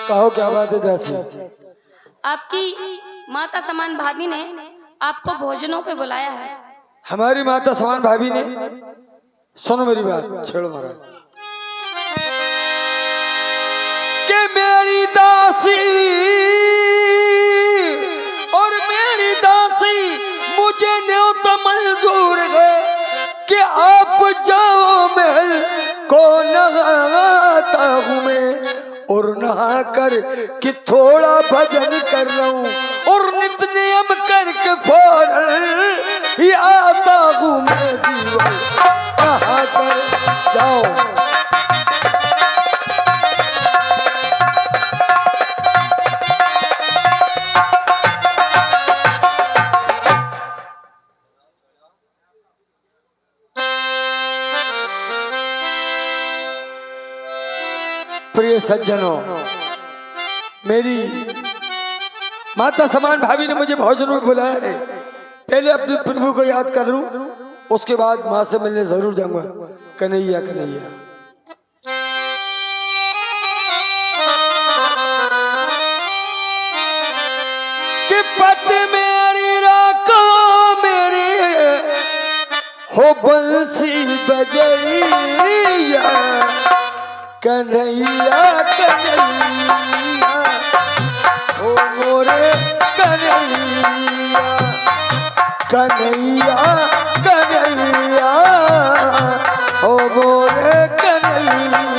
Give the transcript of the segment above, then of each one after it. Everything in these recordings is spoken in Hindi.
कहो क्या बात है दासी। आपकी माता समान भाभी ने आपको भोजनों पे बुलाया है। हमारी माता समान भाभी ने, सुनो मेरी बात, छेड़ो महाराज। कि मेरी दासी और मेरी दासी मुझे न्योता मंजूर है कि आप जाओ महल को नहाता हूँ मैं, और नहा कर कि थोड़ा भजन कर रहा हूँ और नित्य नियम करके फौरन ही आता हूँ मैं जीवन, नहा कर जाओ। प्रिय सज्जनों, मेरी माता समान भाभी ने मुझे भोजन में बुलाया है। पहले अपने प्रभु को याद कर लूं, उसके बाद माँ से मिलने जरूर जाऊंगा। कन्हैया कन्हैया। कि पत मेरी राखो मेरी हो बंसी बजैया, कन्हैया कन्हैया हो मोरे कन्हैया, कन्हैया कन्हैया हो मोरे कन्हैया।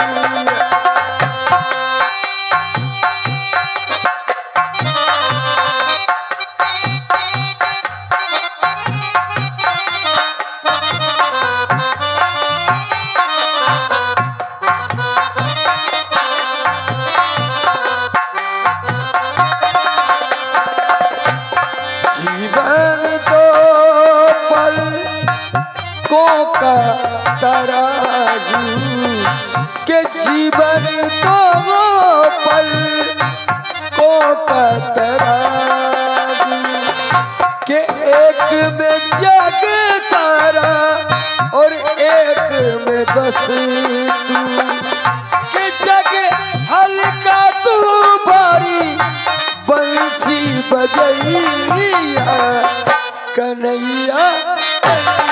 तराजू के जीवन तो पल को का तराजू के एक में जग सारा और एक में बस तू, के जग हल्का तू भारी बंसी बजैया, कन्हैया कन्हैया।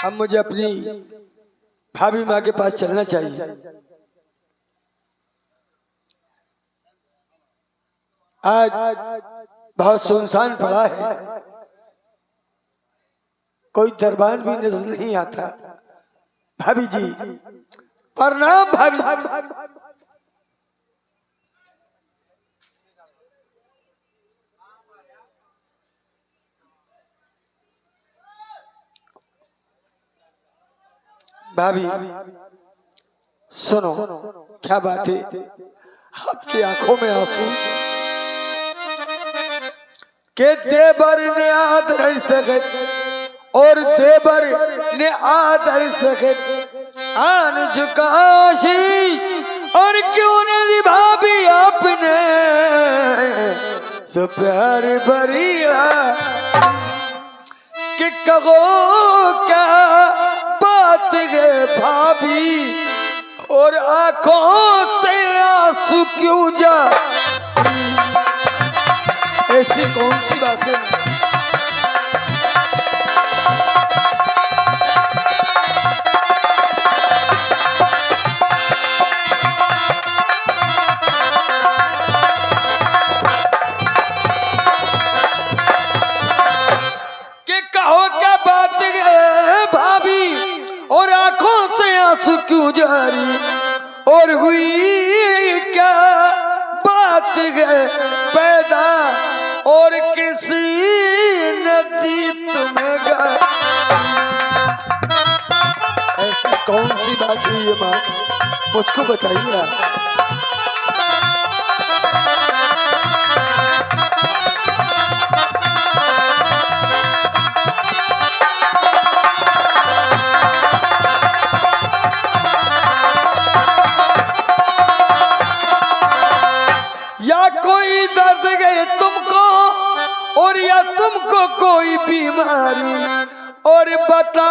अब मुझे अपनी भाभी माँ के पास चलना चाहिए। आज बहुत सुनसान पड़ा है, कोई दरबार भी नजर नहीं आता। भाभी जी प्रणाम। भाभी भाभी सुनो क्या बात है, आपकी आंखों में आंसू। के देवर ने आदर सकत और देवर ने आदर सकत आन झुका शीश, और क्यों नहीं भाभी आपने सो प्यार भरिया, कि कहो क्या बात है भाभी, और आंखों से आंसू क्यों जा, ऐसी कौन सी बात है। कि कहो क्या बात है भाभी, और आंखों से आंसू क्यों जारी, और हुई क्या बात है पैदा, और किसी नदी तुम्हें गा, ऐसी कौन सी बात हुई है माँ, मुझको बताइए आप। या कोई दर्द गए तुमको और या या तुमको कोई बीमारी और बता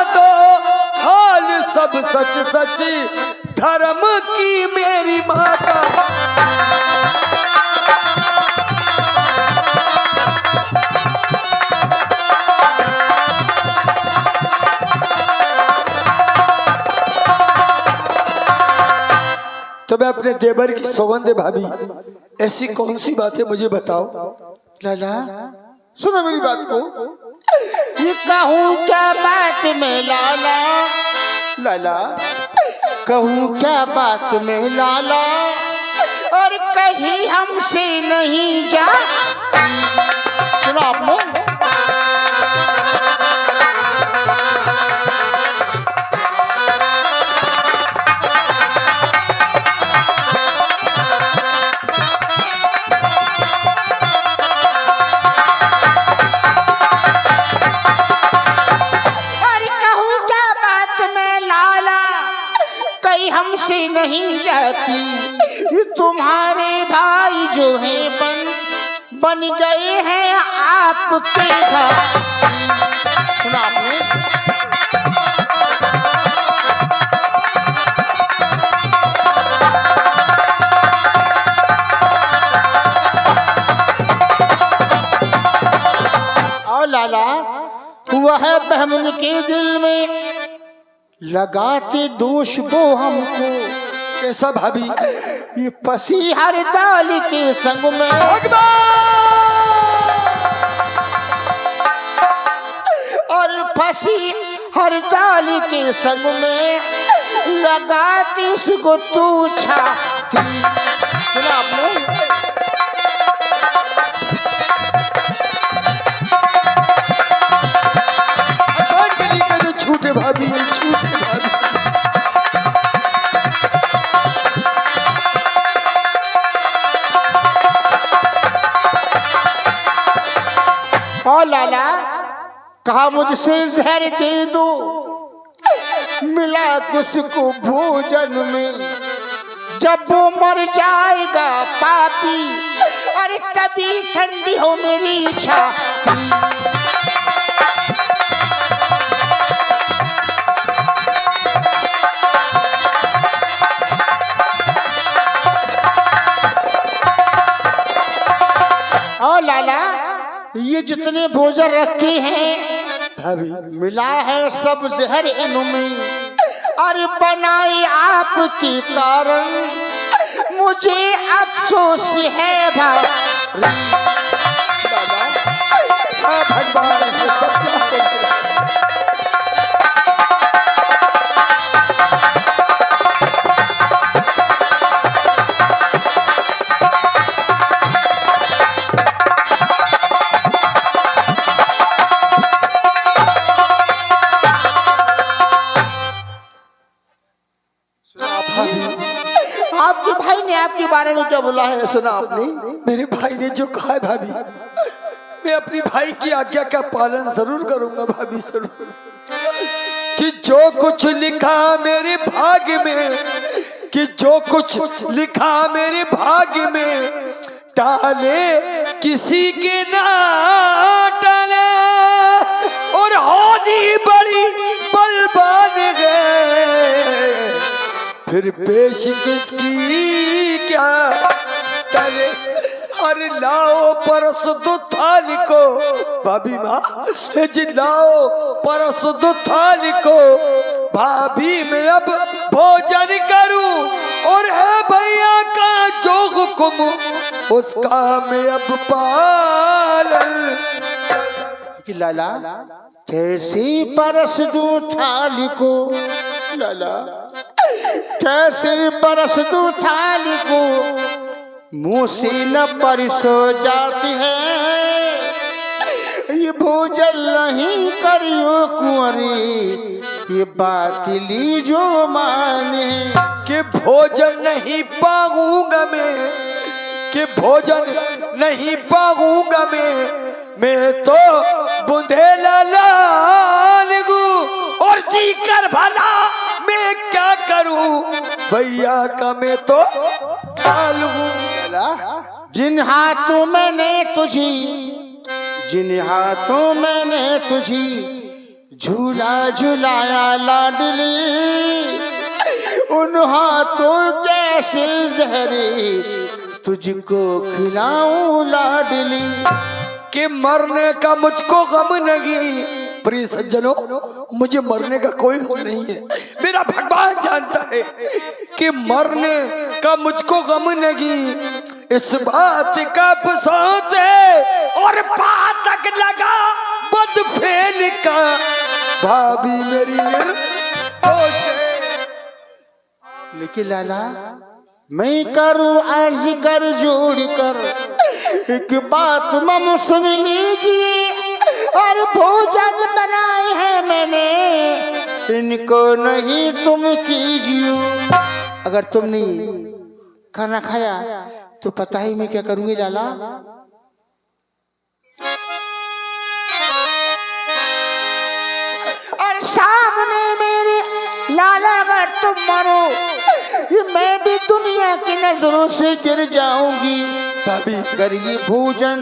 दो हाल सब सच सच धर्म की मेरी माता। तो मैं अपने देवर की सौगंध भाभी, ऐसी कौन सी बातें मुझे बताओ। लाला सुनो मेरी बात को। ये कहूँ क्या बात में लाला, लाला कहूँ क्या बात में लाला, और कहीं हमसे नहीं जा। सुनो आपने हमसे नहीं जाती। तुम्हारे भाई जो हैं बन गए हैं आपके घर। सुना आपने? और लाला वह बहमन के दिल में लगाते दोष वो हमको। कैसा भाभी? ये पसी हर दाल के संग में और पसी हर दाल के संग में लगाती उसको तू छाती। सुना आपने? छूटे भाभी, छूटे भाभी। और लाला कहा मुझसे जहर दे दो, मिला उसको भोजन में। जब वो मर जाएगा पापी, अरे तभी ठंडी हो मेरी छाती। और लाला ये जितने भोजन रखे हैं मिला है सब जहर इनमें, और बनाए आपके कारण मुझे अफसोस है भगवान। सब क्या आपके भाई ने आपके बारे में क्या बोला है? सुना आपने? मेरे भाई ने जो कहा है भाभी, मैं अपनी भाई की आज्ञा का पालन जरूर करूंगा भाभी, जरूर। कि जो कुछ लिखा मेरे भाग्य में, कि जो कुछ लिखा मेरे भाग्य में, टाले किसी के ना टाले, और होनी बड़ी बलवान गए, फिर पेश किसकी क्या टले। अरे लाओ परस दो थाली को भाभी माँ, जी लाओ परस दो थाली को, भाभी मैं अब भोजन करूं, और है भैया का जो हुक्म उसका मैं अब पालन। लाला कैसे परस दूं थाली को, लाला कैसे परस दूं थाली को, मुंह से न परसो जाती है, ये भोजन नहीं करियो कुंवरी, ये बातिली जो माने। कि भोजन नहीं पाऊंगा मैं, कि भोजन नहीं पाऊंगा मैं तो बुंदेला लालगू, और जी कर भला मैं क्या करूं, भैया का मैं तो खा लूं। जिन हाथों मैंने तुझी जिन हाथों मैंने तुझी झूला झुलाया लाडली, उन हाथों कैसे जहरी तुझको खिलाऊं लाडली। कि मरने का मुझको गम नहीं, प्रिय सज्जनों मुझे मरने का कोई गम नहीं है। मेरा भगवान जानता है कि मरने का मुझको गम नहीं, इस बात का अफसोस है और पातक लगा बदफेल का, भाभी मेरी निर्दोष है। लेकिन लाला मैं करूं अर्ज कर जोड़ कर, एक बात मम सुन लीजिए, और भोजन बनाए हैं मैंने, इनको नहीं तुम कीजिए। अगर तुमने खाना खाया तो पता ही मैं क्या करूंगी लाला। और सामने मेरे लाला अगर तुम मरो, ये मैं भी दुनिया की नजरों से गिर जाऊंगी। भाभी गरीब भोजन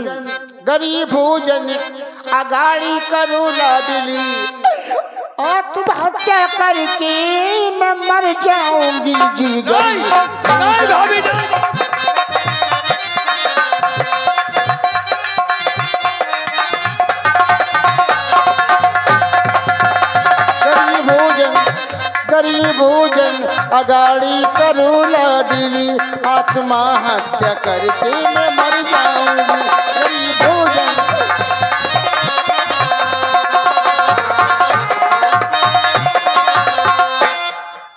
अगाड़ी करो लाडली, आत्महत्या करके मैं मर जाऊंगी जी। नहीं, नहीं भाभी गरीब भोजन अगाड़ी करो लाडली, आत्महत्या करके मैं मर जाऊंगी। गरीब भोजन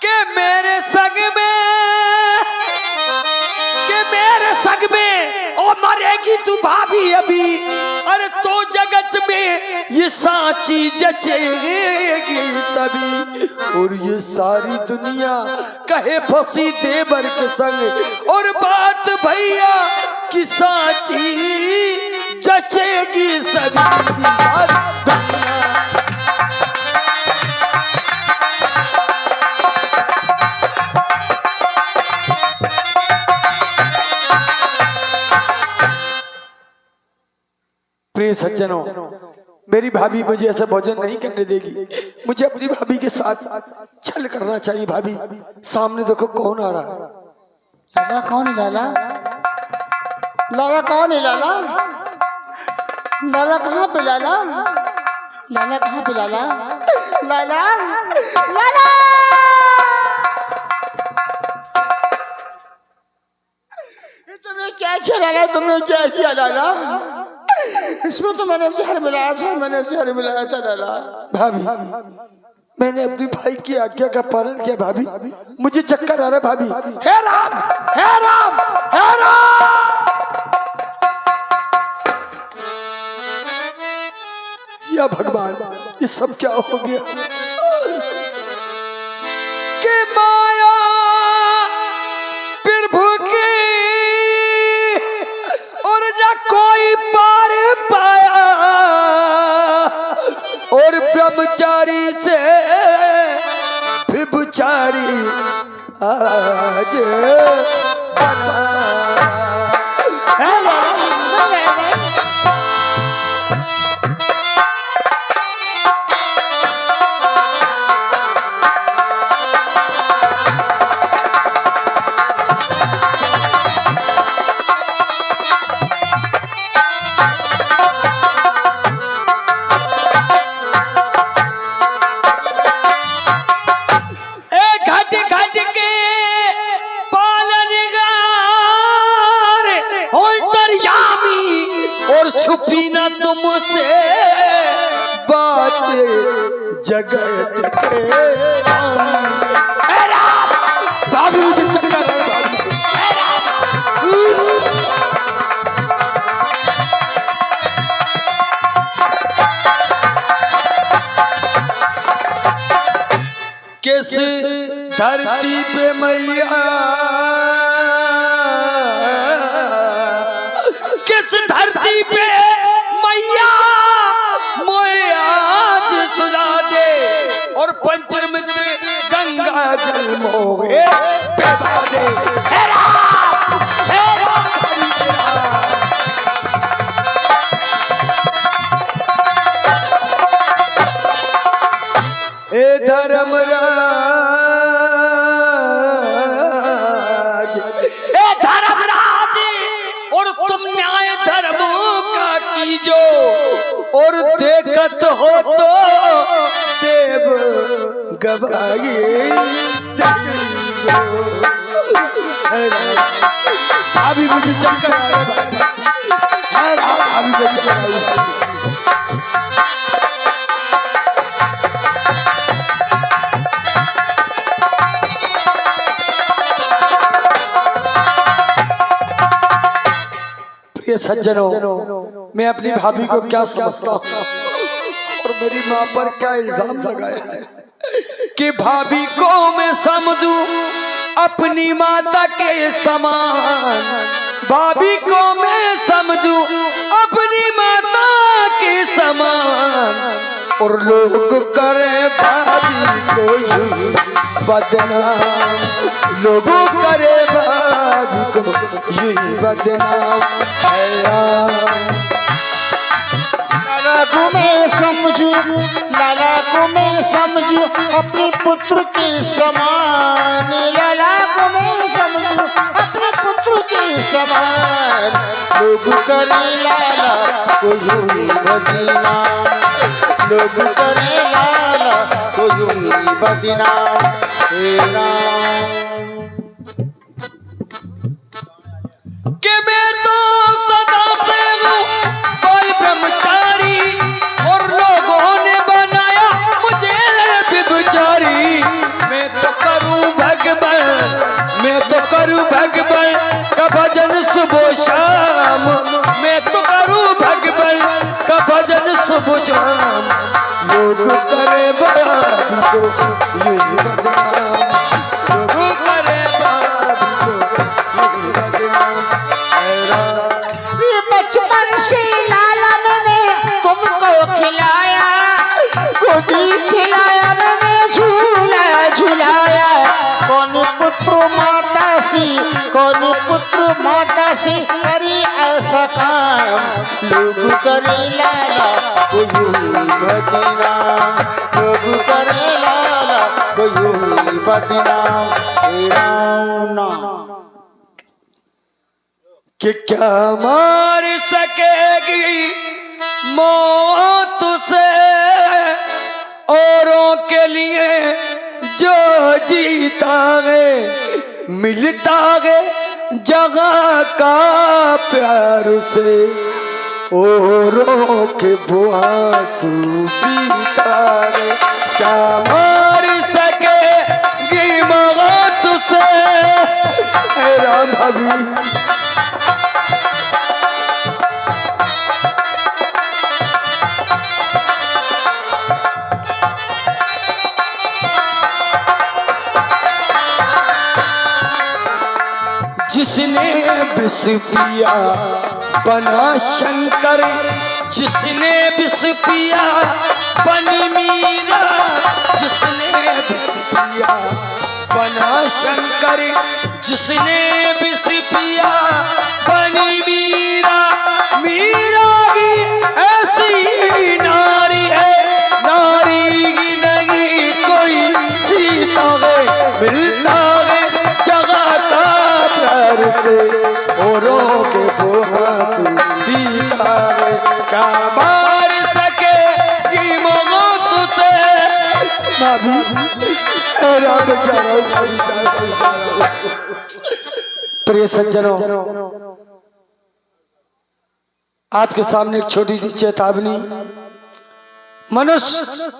के मेरे संग में ओ मरेगी तू भाभी अभी, अरे तो जगत में ये साची जचेगी सभी, और ये सारी दुनिया कहे फंसी देवर के संग, और बात भैया कि साची जचेगी सभी सारी दुनिया। प्रिय सज्जनों मेरी भाभी मुझे ऐसा भोजन नहीं करने देगी, मुझे अपनी भाभी के साथ छल करना चाहिए। भाभी सामने देखो कौन आ रहा है। लाला कौन है लाला? लाला कौन है लाला? लाला कहाँ पे लाला? लाला कहाँ पे लाला? लाला लाला तुमने क्या किया लाला? तुमने क्या किया लाला? इसमें तो मैंने जहर मिलाया था लाला। भाभी मैंने अपनी भाई की आज्ञा का पालन किया। भाभी मुझे चक्कर आ रहा है। भाभी हे राम हे राम हे राम, या भगवान ये सब क्या हो गया? कि माया प्रभु की और न कोई पार पाया, और ब्रह्मचारी से विभचारी आज बना। छुपी ना तुमसे बात जगत के स्वामी। भाभी मुझे चक्कर है। किस धरती पे मैया, किस धरती पे मैया मोए आज सुना दे, और पंचमित्र गंगा जल मोहे पिला दे। हे राम हे राम। धर्मराज, ए धर्मराज, और तुम न्याय धर्म का कीजो, और देखत हो तो देव गवाही दीजो। भाभी मुझे चक्कर आ रहा है, भाभी को चक्कर आ रहा है। ये सज्जनों, मैं अपनी भाभी को क्या समझता हूँ और मेरी माँ पर क्या इल्जाम लगाया है कि भाभी को मैं समझूं अपनी माता के समान, भाभी को मैं समझूं अपनी माता के समान, और लोग करे भाभी को यूं बदनाम, लोग करे भाभी को यूं बदनाम। लाला को मैं समझूं, लाला को मैं समझूं अपने पुत्र के समान, लाला को मैं समझूं अपने पुत्र के समान, लोग करे लाला को यूं ही बदनाम, लोग करे लाला को यूं ही बदनाम। हे राम कि मैं तो सदा से हूँ बाल ब्रह्मचारी, और लोगों ने बनाया मुझे व्यभिचारी। मैं तो करूँ भगवान, मैं तो करूँ भगवान का भजन सुबह शाम, मैं तो करूँ भगवान का भजन सुबह शाम, लोग करे भाभी को यही बदनाम, लोग करे भाभी को यही बदनाम। बचपन से लाला मैंने तुमको खिलाया, गोदी खिलाया मैंने, झूला झुलाया, कौन पुत्र माता से, कौन पुत्र माता से करे ऐसा काम, लोग करे लाला को यूं ही बदनाम, लोग करे लाला को यूं ही बदनाम। हे राम कि क्या मार सकेगी मौत से औरों के लिए जो जीता है, मिलता है जगह का प्यार से, औरों के बुआंसू पीता है। क्या मार सकेगी मौत से, हे राम भाभी, जिसने विष पिया बना शंकर, जिसने विष पिया बनी मीरा, जिसने विष पिया बना शंकर, जिसने विष पिया बनी मीरा, मीरा की ऐसी नारी है, नारी की नहीं कोई सीता है, मिलता है जगह का प्यार से, औरों के बुआंसू पीता है। क्या मार सकेगी मौत से, भाभी बेचारा बेचारा। प्रिय सज्जनों, आपके सामने एक छोटी सी चेतावनी। मनुष्य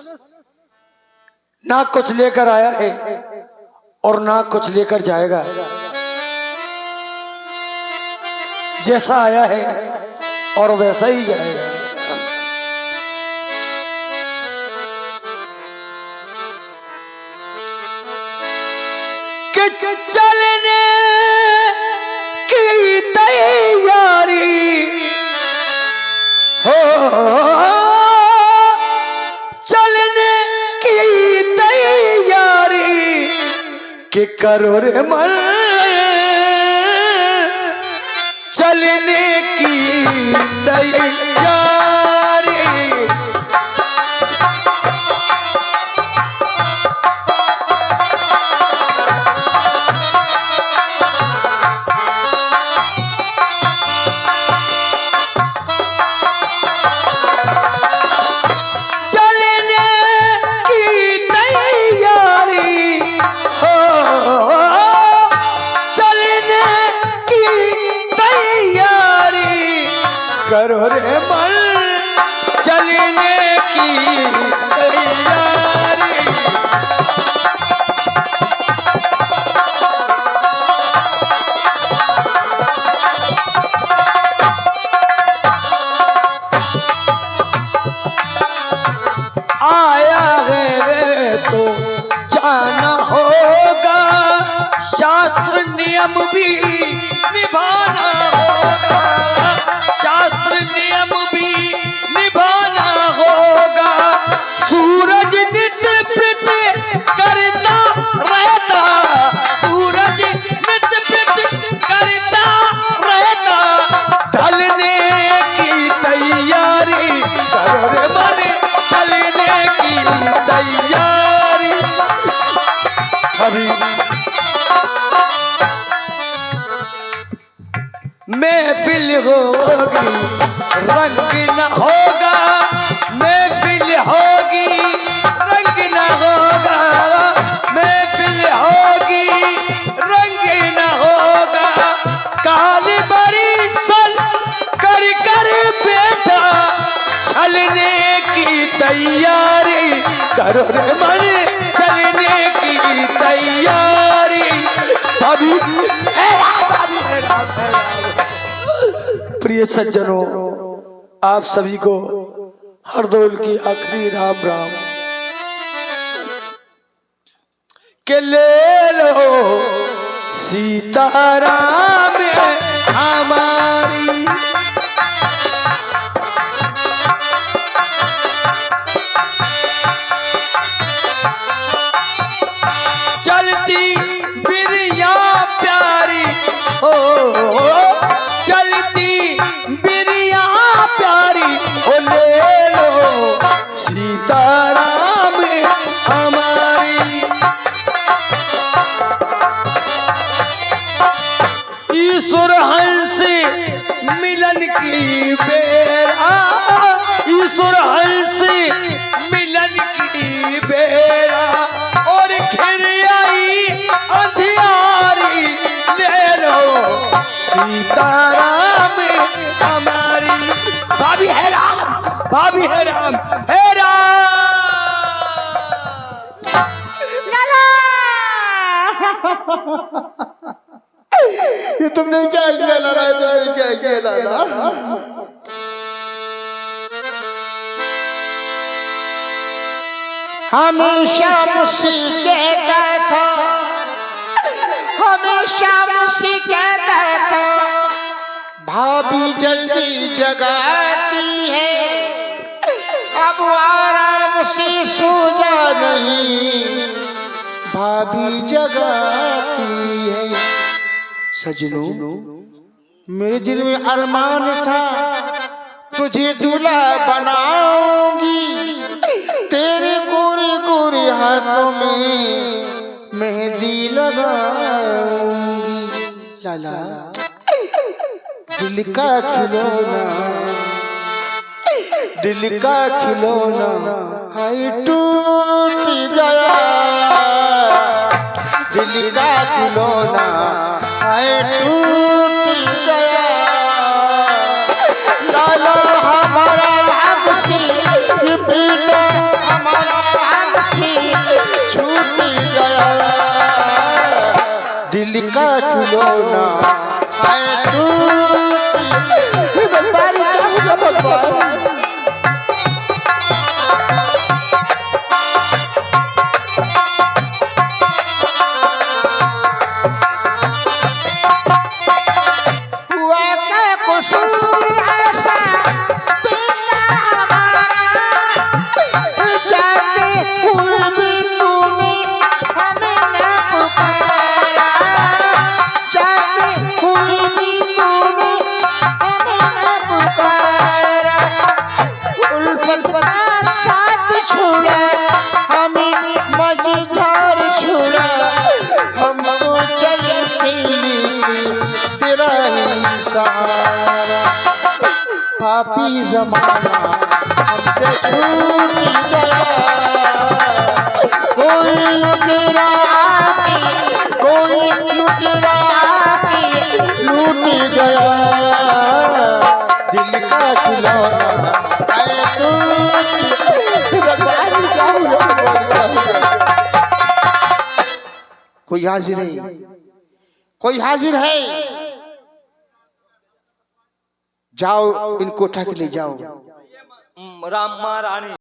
ना कुछ लेकर आया है और ना कुछ लेकर जाएगा, जैसा आया है और वैसा ही जाएगा। कि चलने की तैयारी हो, चलने की तैयारी कि करो रे मन, चलने की तैयारी। करो रे मन चलने की तैयारी। आया है वे तो जाना होगा, शास्त्र नियम भी निभाना होगा, शास्त्र नियम भी निभाना होगा। सूरज नित्य प्रति करता रहता, सूरज नित्य प्रति करता रहता, ढलने की तैयारी करो रे मन चलने की तैयारी। अभी महफिल होगी रंग न होगा, महफिल होगी रंग न होगा, महफिल होगी रंग न होगा। काल बरी सल कर कर बैठा, चलने की तैयारी करो रे मन चलने की तैयारी। अभी प्रिय सज्जनों, आप सभी को हरदौल की आखिरी राम राम। के ले लो सीताराम हमारी, चलती बिरिया प्यारी हो, चलती बिरिया प्यारी हो, ले लो सीताराम हमारी। ईश्वर हंस मिलन की बेरा, ईश्वर हंस मिलन की बेरा, और घिर आई अंधियारी, ले लो सीताराम हमारी। भाभी है राम, भाभी है राम, है राम। ये तुमने क्या किया लाला, तुमने क्या किया लाला? हमेशा मुझसे कहता था, हमेशा मुझसे कहता था, भाभी जल्दी जगाती है, अब आराम से सो जा नहीं, भाभी जगाती है। सजनों, मेरे दिल में अरमान था तुझे दूल्हा बनाऊंगी, तेरे गोरे गोरे हाथों में मेहंदी लगाऊंगी। लाला, दिल का खिलौना, दिल का खिलौना हाय टूट गया, दिल का खिलौना हाय टूट गया। लाला हमारा हमसे ये बेटा, हमारा हमसे छूट गया, दिल का खिलौना हाय टूट। भगवान क्या होगा भगवान? पापी जमाना हमसे छूट गया, कोई लुटेरा आके, कोई लुटेरा आके लूट गया, दिल का कोई हाजिर है? कोई हाजिर है? जाओ इनको उठा के ले जाओ। राम महारानी